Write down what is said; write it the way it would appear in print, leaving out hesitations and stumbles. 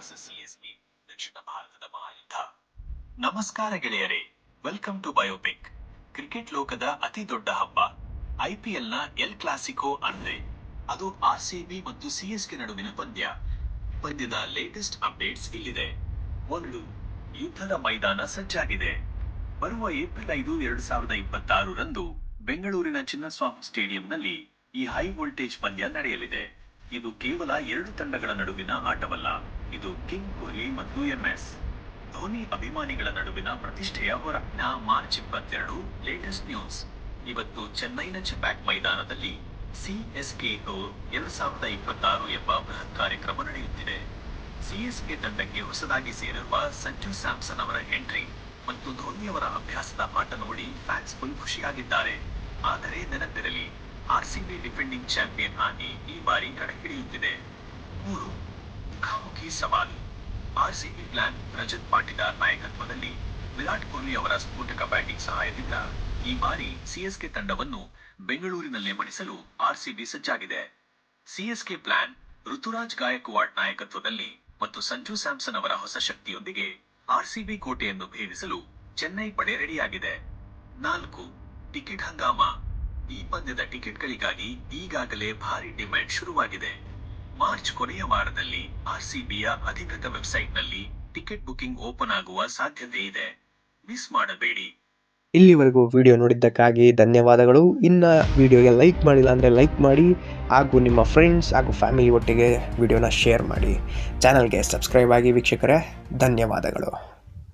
Versus CSK ದಕ್ಷಿಣ ಭಾರತದ ಮಹಾಯುದ್ಧ. ನಮಸ್ಕಾರ ಗೆಳೆಯರೇ, ವೆಲ್ಕಮ್ ಟು ಬಯೋಪಿಕ್. ಕ್ರಿಕೆಟ್ ಲೋಕದ ಅತಿ ದೊಡ್ಡ ಹಬ್ಬ ಐಪಿಎಲ್ನ ಎಲ್ ಕ್ಲಾಸಿಕೋ ಅಂದ್ರೆ ಅದು ಆರ್ಸಿಬಿ ಮತ್ತು ಸಿಎಸ್ಕೆ ನಡುವಿನ ಪಂದ್ಯದ ಲೇಟೆಸ್ಟ್ ಅಪ್ಡೇಟ್ಸ್ ಇಲ್ಲಿದೆ. 1. ಯುದ್ಧದ ಮೈದಾನ ಸಜ್ಜಾಗಿದೆ. ಬರುವ ಏಪ್ರಿಲ್ 5, 2026 ರಂದು ಬೆಂಗಳೂರಿನ ಚಿನ್ನಸ್ವಾಮಿ ಸ್ಟೇಡಿಯಂನಲ್ಲಿ ಈ ಹೈ ವೋಲ್ಟೇಜ್ ಪಂದ್ಯ ನಡೆಯಲಿದೆ. ಇದು ಕೇವಲ ಎರಡು ತಂಡಗಳ ನಡುವಿನ ಆಟವಲ್ಲ, ಇದು ಕಿಂಗ್ ಕೊಹ್ಲಿ ಮತ್ತು MS ಧೋನಿ ಅಭಿಮಾನಿಗಳ ನಡುವಿನ ಪ್ರತಿಷ್ಠೆಯ ಹೋರಾಟ. March 22 latest news. ಇವತ್ತು ಚೆನ್ನೈನ ಚೆಪಾಕ್ ಮೈದಾನದಲ್ಲಿ ಸಿಎಸ್ಕೆ 2026 ಎಂಬ ಬೃಹತ್ ಕಾರ್ಯಕ್ರಮ ನಡೆಯುತ್ತಿದೆ. ಸಿಎಸ್ಕೆ ತಂಡಕ್ಕೆ ಹೊಸದಾಗಿ ಸೇರಿರುವ ಸಂಜು ಸ್ಯಾಮ್ಸನ್ ಅವರ ಎಂಟ್ರಿ ಮತ್ತು ಧೋನಿಯವರ ಅಭ್ಯಾಸದ ಆಟ ನೋಡಿ ಫ್ಯಾನ್ಸ್ ಫುಲ್ ಖುಷಿಯಾಗಿದ್ದಾರೆ. ಆದರೆ ನೆನಪಿರಲಿ, ಆರ್ಸಿಬಿ ಡಿಫೆಂಡಿಂಗ್ ಚಾಂಪಿಯನ್ ಆಗಿ ಈ ಬಾರಿ ಕಣಕ್ಕಿಳಿಯುತ್ತಿದೆ. 3. ಮುಖಾಮುಖಿ ಸವಾಲು. RCB plan. ರಜತ್ ಪಾಟಿದಾರ್ ನಾಯಕತ್ವದಲ್ಲಿ ವಿರಾಟ್ ಕೊಹ್ಲಿ ಅವರ ಸ್ಫೋಟಕ ಬ್ಯಾಟಿಂಗ್ ಸಹಾಯದಿಂದ ಈ ಬಾರಿ ಸಿಎಸ್ಕೆ ತಂಡವನ್ನು ಬೆಂಗಳೂರಿನಲ್ಲೇ ಮಣಿಸಲು ಆರ್ಸಿಬಿ ಸಜ್ಜಾಗಿದೆ. CSK plan. ಋತುರಾಜ್ ಗಾಯಕ್ವಾಡ್ ನಾಯಕತ್ವದಲ್ಲಿ ಮತ್ತು ಸಂಜು ಸ್ಯಾಮ್ಸನ್ ಅವರ ಹೊಸ ಶಕ್ತಿಯೊಂದಿಗೆ ಆರ್ಸಿಬಿ ಕೋಟೆಯನ್ನು ಭೇದಿಸಲು ಚೆನ್ನೈ ಪಡೆ ರೆಡಿಯಾಗಿದೆ. 4. ಟಿಕೆಟ್ ಹಂಗಾಮ. ಈ ಪಂದ್ಯದ ಟಿಕೆಟ್ಗಳಿಗಾಗಿ ಈಗಾಗಲೇ ಭಾರಿ ಡಿಮ್ಯಾಂಡ್ ಶುರುವಾಗಿದೆ. ಮಾರ್ಚ್ ಕೊನೆಯ ವಾರದಲ್ಲಿ ಆರ್ಸಿಬಿಯ ಅಧಿಕೃತ ವೆಬ್ಸೈಟ್ನಲ್ಲಿ ಟಿಕೆಟ್ ಬುಕಿಂಗ್ ಓಪನ್ ಆಗುವ ಸಾಧ್ಯತೆ ಇದೆ. ಮಿಸ್ ಮಾಡಬೇಡಿ. ಇಲ್ಲಿವರೆಗೂ ವಿಡಿಯೋ ನೋಡಿದ್ದಕ್ಕಾಗಿ ಧನ್ಯವಾದಗಳು. ಇನ್ನು ವಿಡಿಯೋಗೆ ಲೈಕ್ ಮಾಡಿಲ್ಲ ಅಂದರೆ ಲೈಕ್ ಮಾಡಿ, ಹಾಗೂ ನಿಮ್ಮ ಫ್ರೆಂಡ್ಸ್ ಹಾಗೂ ಫ್ಯಾಮಿಲಿ ಒಟ್ಟಿಗೆ ವಿಡಿಯೋನ ಶೇರ್ ಮಾಡಿ. ಚಾನಲ್ಗೆ ಸಬ್ಸ್ಕ್ರೈಬ್ ಆಗಿ ವೀಕ್ಷಕರೇ, ಧನ್ಯವಾದಗಳು.